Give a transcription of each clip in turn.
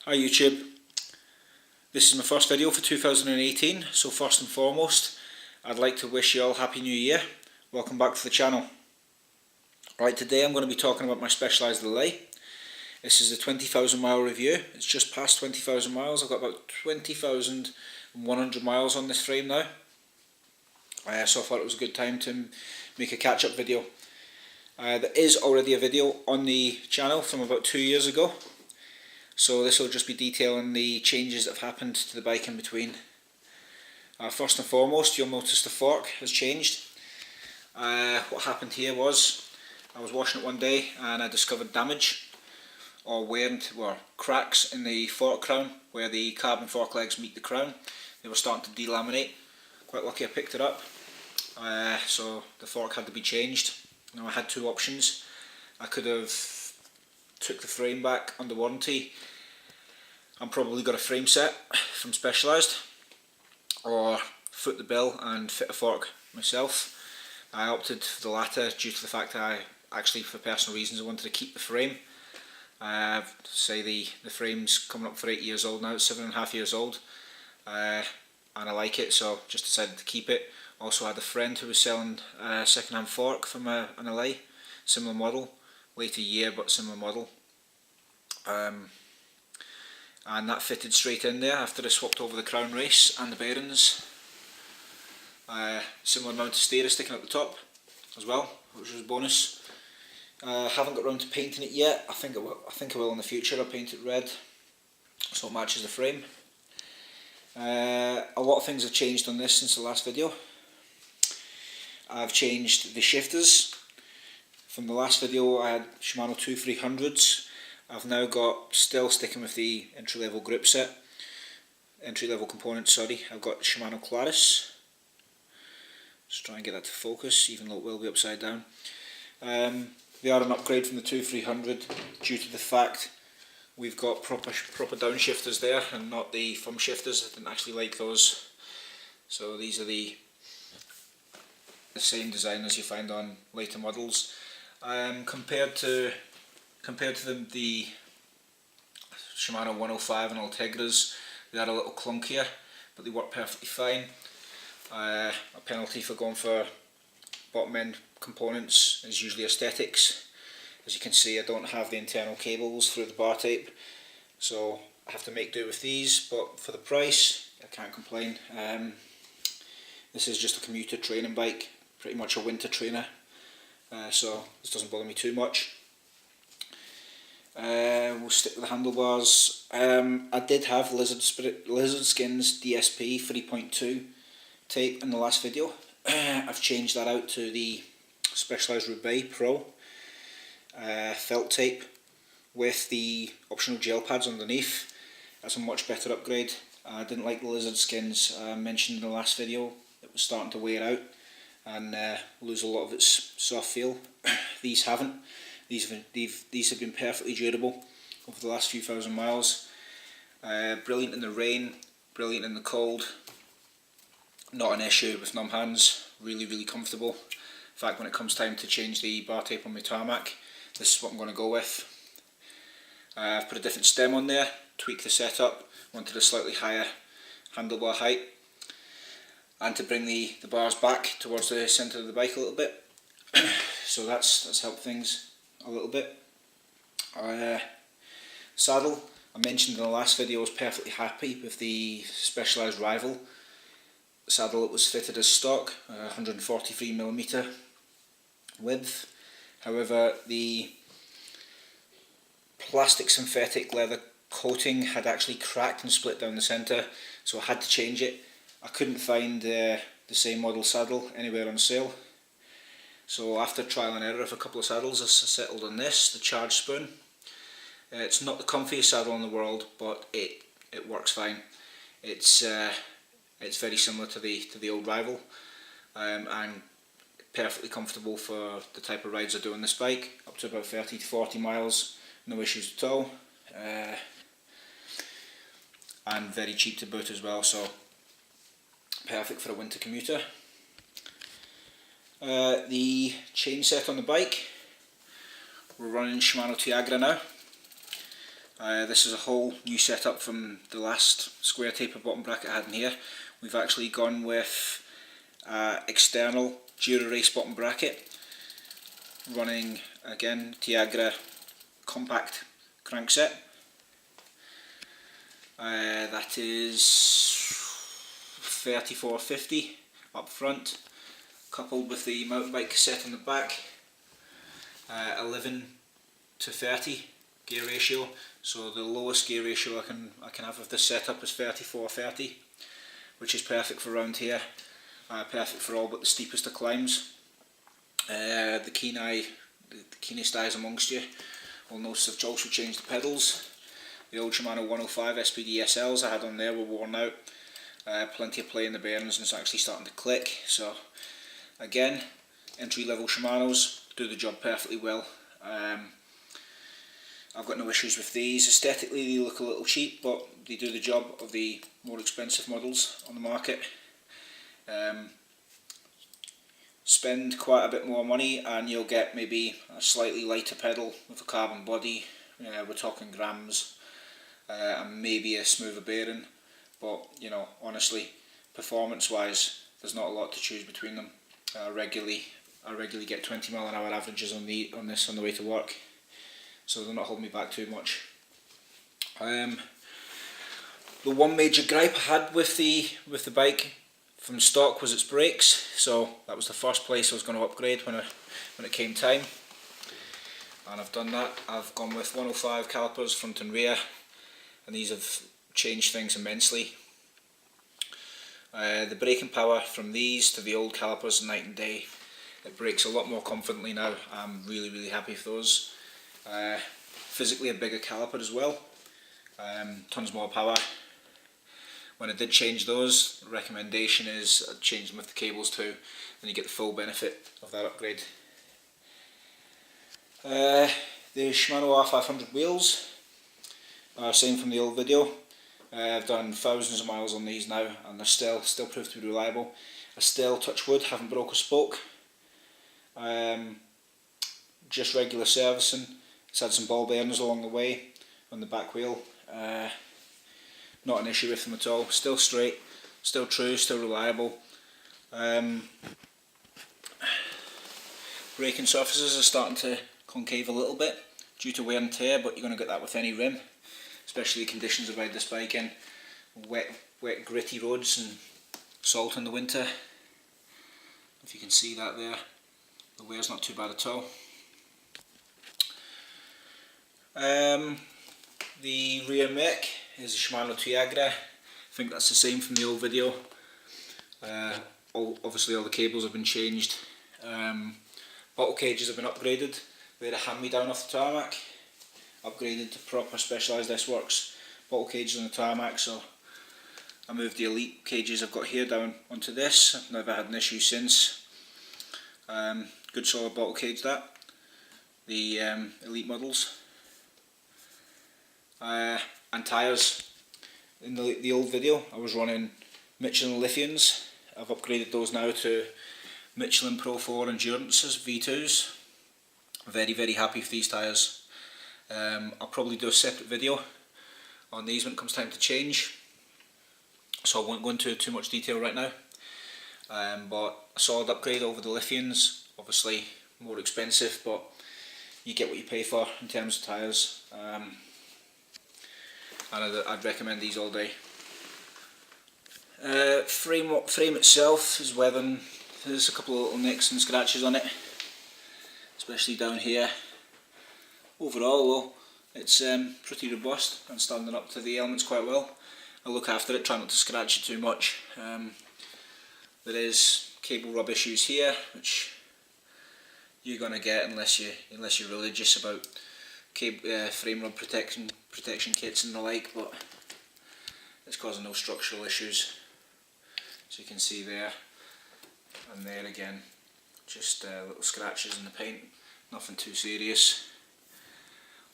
Hi YouTube, this is my first video for 2018, so first and foremost I'd like to wish you all Happy New Year. Welcome back to the channel. Right, today I'm going to be talking about my Specialized Allez. This is a 20,000 mile review. It's just past 20,000 miles, I've got about 20,100 miles on this frame now. So I thought it was a good time to make a catch-up video. There is already a video on the channel from about 2 years ago. So this will just be detailing the changes that have happened to the bike in between. First and foremost, you'll notice the fork has changed. What happened here was, I was washing it one day and I discovered damage or wear or cracks in the fork crown where the carbon fork legs meet the crown. They were starting to delaminate. Quite lucky I picked it up. So the fork had to be changed. Now I had two options. I could have took the frame back under warranty and probably got a frame set from Specialized, or foot the bill and fit a fork myself. I opted for the latter due to the fact that I actually, for personal reasons, I wanted to keep the frame. Say the frame's coming up for 8 years old now, it's 7.5 years old, and I like it, so just decided to keep it. Also had a friend who was selling a second-hand fork from an Allez, similar model. Later year but similar model, and that fitted straight in there after I swapped over the crown race and the bearings. Similar amount of steer sticking at the top as well, which was a bonus. Haven't got around to painting it yet. I think I will in the future. I'll paint it red so it matches the frame. A lot of things have changed on this since the last video. I've changed the shifters. From the last video I had Shimano 2300s. I've now got, still sticking with the entry-level grip set, entry-level components, sorry. I've got Shimano Claris. Just try and get that to focus, even though it will be upside down. They are an upgrade from the 2300 due to the fact we've got proper downshifters there and not the thumb shifters. I didn't actually like those. So these are the same design as you find on later models. Compared to the Shimano 105 and Ultegras, they are a little clunkier, but they work perfectly fine. A penalty for going for bottom end components is usually aesthetics. As you can see, I don't have the internal cables through the bar tape, so I have to make do with these, but for the price I can't complain. This is just a commuter training bike, pretty much a winter trainer. So this doesn't bother me too much. We'll stick with the handlebars. I did have Lizard Skins DSP 3.2 tape in the last video. I've changed that out to the Specialized Roubaix Pro felt tape with the optional gel pads underneath. That's a much better upgrade. I didn't like the Lizard Skins I mentioned in the last video. It was starting to wear out and lose a lot of its soft feel. These haven't. These have been perfectly durable over the last few thousand miles. Brilliant in the rain, brilliant in the cold. Not an issue with numb hands. Really comfortable. In fact, when it comes time to change the bar tape on my tarmac, this is what I'm going to go with. I've put a different stem on there, tweaked the setup, wanted a slightly higher handlebar height, and to bring the bars back towards the centre of the bike a little bit. So that's helped things a little bit. Saddle, I mentioned in the last video, I was perfectly happy with the Specialized Rival saddle. It was fitted as stock, 143mm width. However, the plastic synthetic leather coating had actually cracked and split down the centre, so I had to change it. I couldn't find the same model saddle anywhere on sale, so after trial and error of a couple of saddles I settled on this, the Charge Spoon. It's not the comfiest saddle in the world, but it works fine. It's very similar to the old Rival, and perfectly comfortable for the type of rides I do on this bike, up to about 30 to 40 miles, no issues at all, and very cheap to boot as well, so perfect for a winter commuter. The chain set on the bike, we're running Shimano Tiagra now. This is a whole new setup from the last square taper bottom bracket I had in here. We've actually gone with external Dura-Race bottom bracket, running again Tiagra compact crankset. That is 3450 up front, coupled with the mountain bike cassette on the back. 11 to 30 gear ratio, so the lowest gear ratio I can have with this setup is 3430, which is perfect for around here, perfect for all but the steepest of climbs. The keenest eyes amongst you will notice I've also changed the pedals. The old Shimano 105 SPD SLs I had on there were worn out, plenty of play in the bearings and it's actually starting to click. So again, entry level Shimanos do the job perfectly well. I've got no issues with these. Aesthetically they look a little cheap, but they do the job of the more expensive models on the market. Spend quite a bit more money and you'll get maybe a slightly lighter pedal with a carbon body. We're talking grams, and maybe a smoother bearing, but you know, honestly, performance wise there's not a lot to choose between them. I regularly get 20 mph averages on this on the way to work, so they're not holding me back too much. The one major gripe I had with the bike from stock was its brakes, so that was the first place I was going to upgrade when it came time, and I've done that. I've gone with 105 calipers front and rear, and these have changed things immensely. The braking power from these to the old calipers is night and day. It brakes a lot more confidently now. I'm really happy with those. Physically a bigger caliper as well, tons more power. When I did change those, the recommendation is I'd change them with the cables too, then you get the full benefit of that upgrade. The Shimano R500 wheels are same from the old video. I've done thousands of miles on these now and they're still prove to be reliable. I still, touch wood, haven't broke a spoke. Just regular servicing. It's had some ball bearings along the way on the back wheel. Not an issue with them at all. Still straight, still true, still reliable. Braking surfaces are starting to concave a little bit due to wear and tear, but you're going to get that with any rim, especially the conditions I ride this bike in. Wet gritty roads and salt in the winter. If you can see that there, the wear's not too bad at all. The rear mech is a Shimano Tiagra. I think that's the same from the old video. Obviously all the cables have been changed. Bottle cages have been upgraded. They had a hand-me-down off the tarmac. Upgraded to proper specialised S-Works bottle cages on the tarmac, so I moved the Elite cages I've got here down onto this. I've never had an issue since. Good solid bottle cage that. The Elite models. And tyres. In the old video I was running Michelin Lithiums. I've upgraded those now to Michelin Pro 4 Endurances V2s. Very happy with these tyres. I'll probably do a separate video on these when it comes time to change, so I won't go into too much detail right now. But a solid upgrade over the Lithiums, obviously more expensive, but you get what you pay for in terms of tyres. And I'd recommend these all day. Frame itself is weathering. There's a couple of little nicks and scratches on it, especially down here. Overall though, it's pretty robust and standing up to the elements quite well. I look after it, try not to scratch it too much. There is cable rub issues here, which you're gonna get unless you're religious about frame rub protection kits and the like, but it's causing no structural issues. So you can see there and there again, just little scratches in the paint, nothing too serious.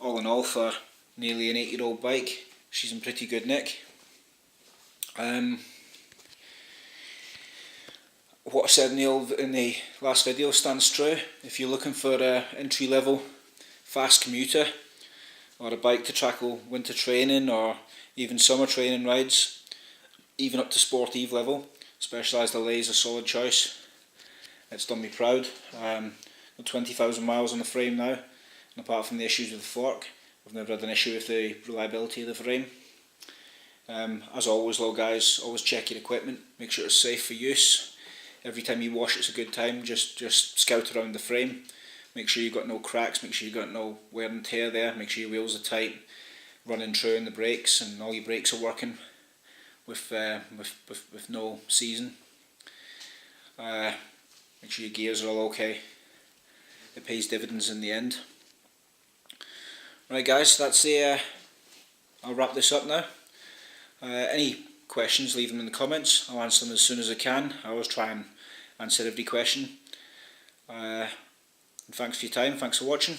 All in all, for nearly an 8-year-old bike, she's in pretty good nick. What I said in the last video stands true. If you're looking for an entry level fast commuter, or a bike to tackle winter training or even summer training rides, even up to sportive level, Specialised Allez is a solid choice. It's done me proud. Got 20,000 miles on the frame now, and apart from the issues with the fork, I've never had an issue with the reliability of the frame. As always though guys, always check your equipment, make sure it's safe for use. Every time you wash it's a good time, just scout around the frame, make sure you've got no cracks, make sure you've got no wear and tear there, make sure your wheels are tight, running true in the brakes, and all your brakes are working with no seizing. Make sure your gears are all okay. It pays dividends in the end. Right guys, that's the I'll wrap this up now. Any questions, leave them in the comments. I'll answer them as soon as I can. I always try and answer every question. And thanks for your time, thanks for watching.